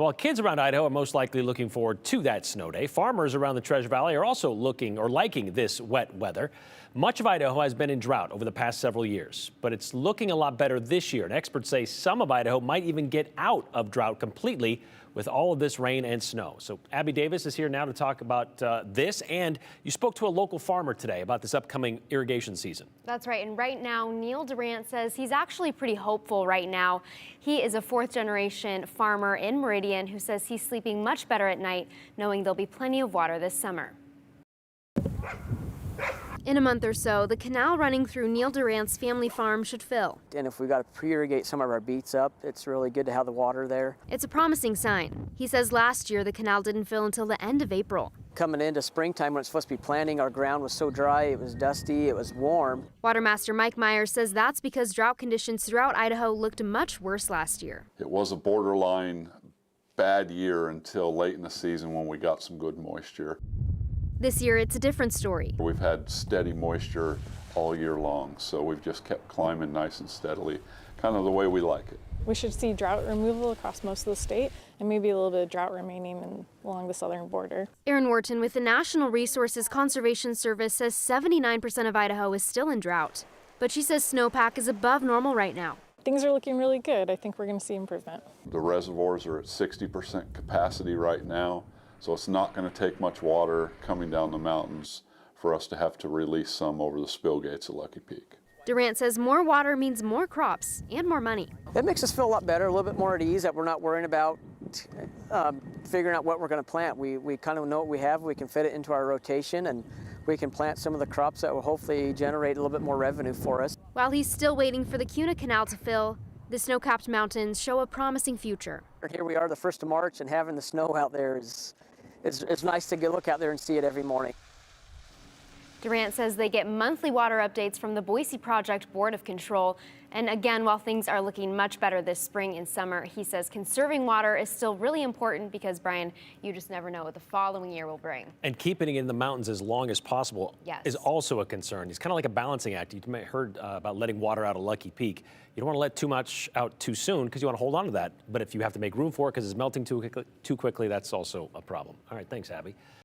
While kids around Idaho are most likely looking forward to that snow day, farmers around the Treasure Valley are also looking or liking this wet weather. Much of Idaho has been in drought over the past several years, but it's looking a lot better this year. And experts say some of Idaho might even get out of drought completely with all of this rain and snow. So Abby Davis is here now to talk about this. And you spoke to a local farmer today about this upcoming irrigation season. That's right. And right now, Neil Durant says he's actually pretty hopeful right now. He is a fourth-generation farmer in Meridian who says he's sleeping much better at night, knowing there'll be plenty of water this summer. In a month or so, the canal running through Neil Durant's family farm should fill. And if we got to pre-irrigate some of our beets up, it's really good to have the water there. It's a promising sign. He says last year the canal didn't fill until the end of April. Coming into springtime when it's supposed to be planting, our ground was so dry, it was dusty, it was warm. Watermaster Mike Myers says that's because drought conditions throughout Idaho looked much worse last year. It was a borderline bad year until late in the season when we got some good moisture. This year, it's a different story. We've had steady moisture all year long, so we've just kept climbing nice and steadily, kind of the way we like it. We should see drought removal across most of the state and maybe a little bit of drought remaining along the southern border. Erin Wharton with the National Resources Conservation Service says 79% of Idaho is still in drought. But she says snowpack is above normal right now. Things are looking really good. I think we're going to see improvement. The reservoirs are at 60% capacity right now. So it's not going to take much water coming down the mountains for us to have to release some over the spill gates at Lucky Peak. Durant says more water means more crops and more money. It makes us feel a lot better, a little bit more at ease that we're not worrying about figuring out what we're going to plant. We kind of know what we have, we can fit it into our rotation, and we can plant some of the crops that will hopefully generate a little bit more revenue for us. While he's still waiting for the Cuna Canal to fill, the snow-capped mountains show a promising future. Here we are the 1st of March, and having the snow out there it's nice to look out there and see it every morning. Durant says they get monthly water updates from the Boise Project Board of Control. And again, while things are looking much better this spring and summer, he says conserving water is still really important because, Brian, you just never know what the following year will bring. And keeping it in the mountains as long as possible is also a concern. It's kind of like a balancing act. You may have heard about letting water out of Lucky Peak. You don't want to let too much out too soon because you want to hold on to that. But if you have to make room for it because it's melting too quickly, that's also a problem. All right, thanks, Abby.